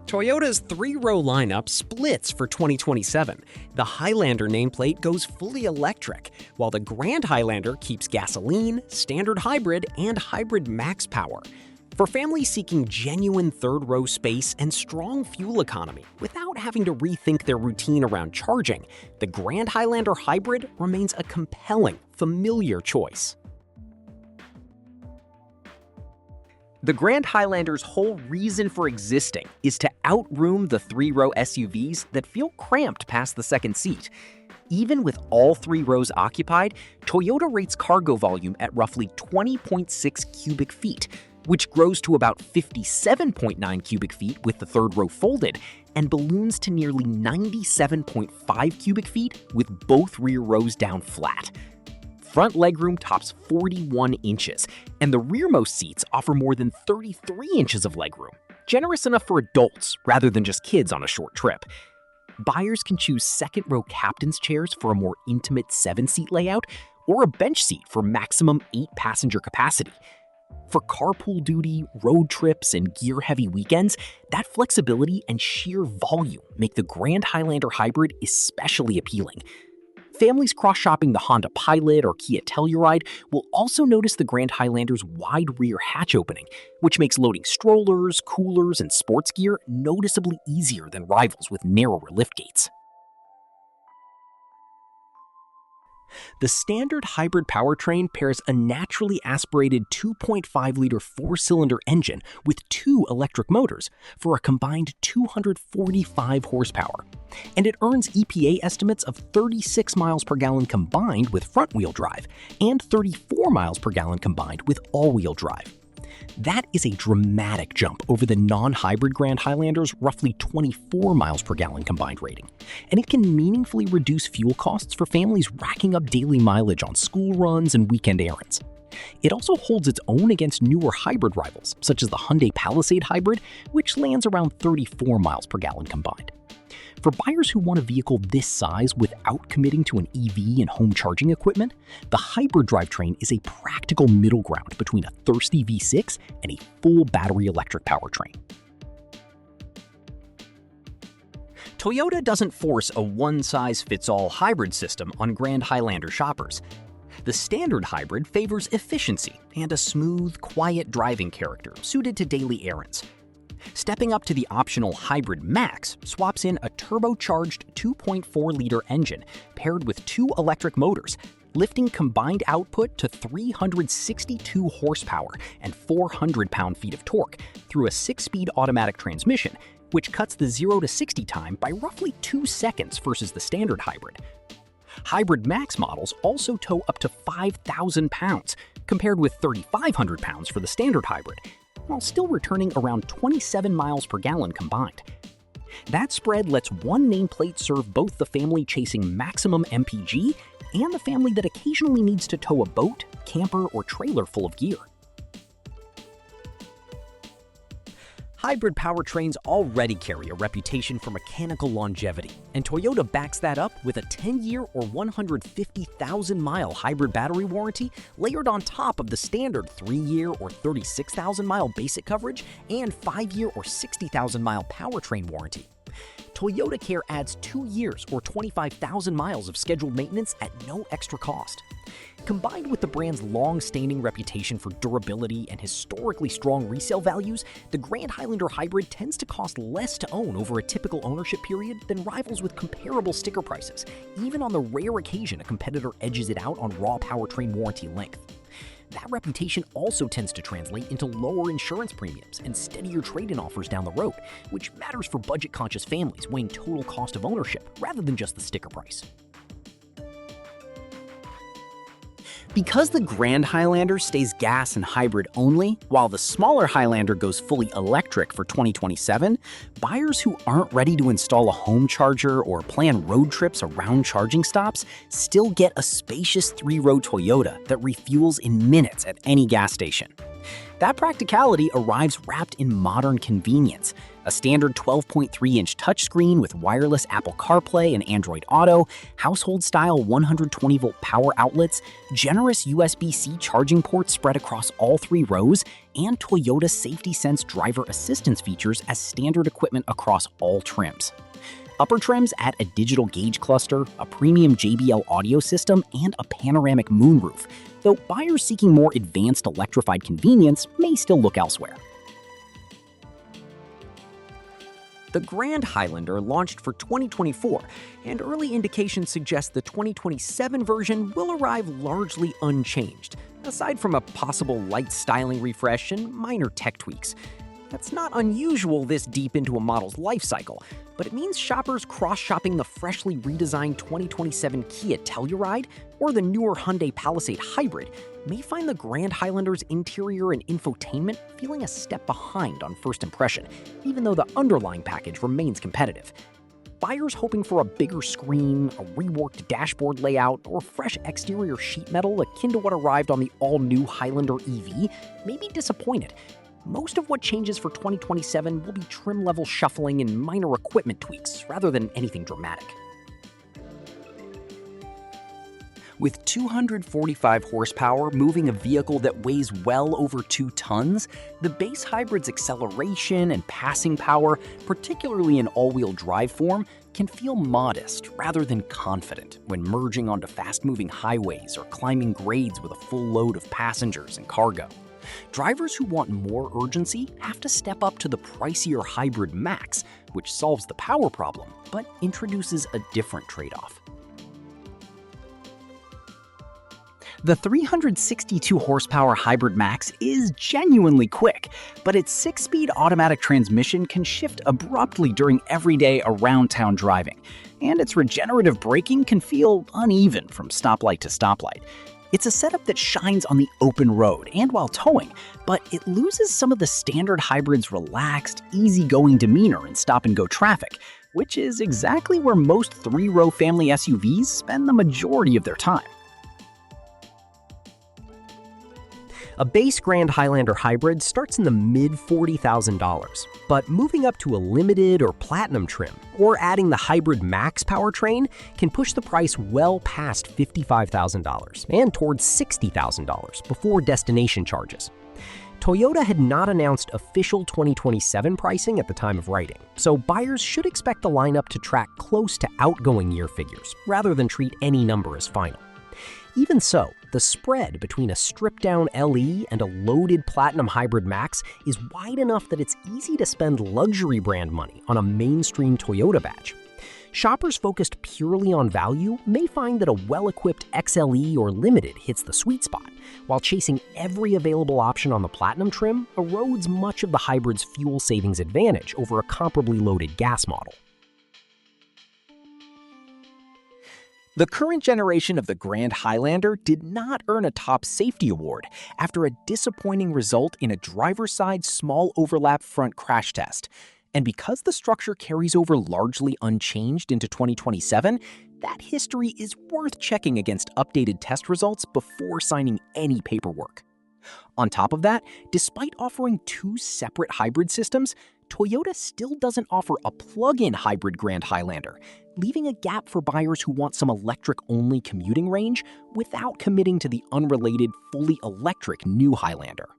Toyota's three-row lineup splits for 2027. The Highlander nameplate goes fully electric, while the Grand Highlander keeps gasoline, standard hybrid, and hybrid max power. For families seeking genuine third-row space and strong fuel economy without having to rethink their routine around charging, the Grand Highlander Hybrid remains a compelling, familiar choice. The Grand Highlander's whole reason for existing is to outroom the three-row SUVs that feel cramped past the second seat. Even with all three rows occupied, Toyota rates cargo volume at roughly 20.6 cubic feet, which grows to about 57.9 cubic feet with the third row folded, and balloons to nearly 97.5 cubic feet with both rear rows down flat. Front legroom tops 41 inches, and the rearmost seats offer more than 33 inches of legroom, generous enough for adults rather than just kids on a short trip. Buyers can choose second-row captain's chairs for a more intimate 7-seat layout, or a bench seat for maximum 8-passenger capacity. For carpool duty, road trips, and gear-heavy weekends, that flexibility and sheer volume make the Grand Highlander Hybrid especially appealing. Families cross-shopping the Honda Pilot or Kia Telluride will also notice the Grand Highlander's wide rear hatch opening, which makes loading strollers, coolers, and sports gear noticeably easier than rivals with narrower liftgates. The standard hybrid powertrain pairs a naturally aspirated 2.5-liter four-cylinder engine with 2 electric motors for a combined 245 horsepower, and it earns EPA estimates of 36 miles per gallon combined with front-wheel drive and 34 miles per gallon combined with all-wheel drive. That is a dramatic jump over the non-hybrid Grand Highlander's roughly 24 miles per gallon combined rating, and it can meaningfully reduce fuel costs for families racking up daily mileage on school runs and weekend errands. It also holds its own against newer hybrid rivals, such as the Hyundai Palisade Hybrid, which lands around 34 miles per gallon combined. For buyers who want a vehicle this size without committing to an EV and home charging equipment, the hybrid drivetrain is a practical middle ground between a thirsty V6 and a full battery electric powertrain. Toyota doesn't force a one-size-fits-all hybrid system on Grand Highlander shoppers. The standard hybrid favors efficiency and a smooth, quiet driving character suited to daily errands. Stepping up to the optional Hybrid Max swaps in a turbocharged 2.4-liter engine paired with 2 electric motors, lifting combined output to 362 horsepower and 400 pound-feet of torque through a 6-speed automatic transmission, which cuts the 0 to 60 time by roughly 2 seconds versus the standard hybrid. Hybrid Max models also tow up to 5,000 pounds, compared with 3,500 pounds for the standard hybrid, while still returning around 27 miles per gallon combined. That spread lets one nameplate serve both the family chasing maximum MPG and the family that occasionally needs to tow a boat, camper, or trailer full of gear. Hybrid powertrains already carry a reputation for mechanical longevity, and Toyota backs that up with a 10-year or 150,000-mile hybrid battery warranty layered on top of the standard 3-year or 36,000-mile basic coverage and 5-year or 60,000-mile powertrain warranty. Toyota Care adds 2 years or 25,000 miles of scheduled maintenance at no extra cost. Combined with the brand's long-standing reputation for durability and historically strong resale values, the Grand Highlander Hybrid tends to cost less to own over a typical ownership period than rivals with comparable sticker prices, even on the rare occasion a competitor edges it out on raw powertrain warranty length. That reputation also tends to translate into lower insurance premiums and steadier trade-in offers down the road, which matters for budget-conscious families weighing total cost of ownership rather than just the sticker price. Because the Grand Highlander stays gas and hybrid only, while the smaller Highlander goes fully electric for 2027, buyers who aren't ready to install a home charger or plan road trips around charging stops still get a spacious 3-row Toyota that refuels in minutes at any gas station. That practicality arrives wrapped in modern convenience, A standard 12.3-inch touchscreen with wireless Apple CarPlay and Android Auto, household-style 120-volt power outlets, generous USB-C charging ports spread across all 3 rows, and Toyota Safety Sense driver assistance features as standard equipment across all trims. Upper trims add a digital gauge cluster, a premium JBL audio system, and a panoramic moonroof, though buyers seeking more advanced electrified convenience may still look elsewhere. The Grand Highlander launched for 2024, and early indications suggest the 2027 version will arrive largely unchanged, aside from a possible light styling refresh and minor tech tweaks. That's not unusual this deep into a model's life cycle, but it means shoppers cross-shopping the freshly redesigned 2027 Kia Telluride or the newer Hyundai Palisade Hybrid may find the Grand Highlander's interior and infotainment feeling a step behind on first impression, even though the underlying package remains competitive. Buyers hoping for a bigger screen, a reworked dashboard layout, or fresh exterior sheet metal akin to what arrived on the all-new Highlander EV may be disappointed. Most of what changes for 2027 will be trim-level shuffling and minor equipment tweaks, rather than anything dramatic. With 245 horsepower moving a vehicle that weighs well over 2 tons, the base hybrid's acceleration and passing power, particularly in all-wheel drive form, can feel modest rather than confident when merging onto fast-moving highways or climbing grades with a full load of passengers and cargo. Drivers who want more urgency have to step up to the pricier Hybrid Max, which solves the power problem, but introduces a different trade-off. The 362 horsepower Hybrid Max is genuinely quick, but its 6-speed automatic transmission can shift abruptly during everyday around-town driving, and its regenerative braking can feel uneven from stoplight to stoplight. It's a setup that shines on the open road and while towing, but it loses some of the standard hybrid's relaxed, easygoing demeanor in stop-and-go traffic, which is exactly where most 3-row family SUVs spend the majority of their time. A base Grand Highlander Hybrid starts in the mid-$40,000, but moving up to a limited or platinum trim, or adding the Hybrid Max powertrain, can push the price well past $55,000 and towards $60,000 before destination charges. Toyota had not announced official 2027 pricing at the time of writing, so buyers should expect the lineup to track close to outgoing year figures, rather than treat any number as final. Even so, the spread between a stripped-down LE and a loaded Platinum Hybrid Max is wide enough that it's easy to spend luxury brand money on a mainstream Toyota badge. Shoppers focused purely on value may find that a well-equipped XLE or Limited hits the sweet spot, while chasing every available option on the Platinum trim erodes much of the hybrid's fuel savings advantage over a comparably loaded gas model. The current generation of the Grand Highlander did not earn a top safety award after a disappointing result in a driver's side small overlap front crash test. And because the structure carries over largely unchanged into 2027, that history is worth checking against updated test results before signing any paperwork. On top of that, despite offering 2 separate hybrid systems, Toyota still doesn't offer a plug-in hybrid Grand Highlander, leaving a gap for buyers who want some electric-only commuting range without committing to the unrelated, fully electric new Highlander.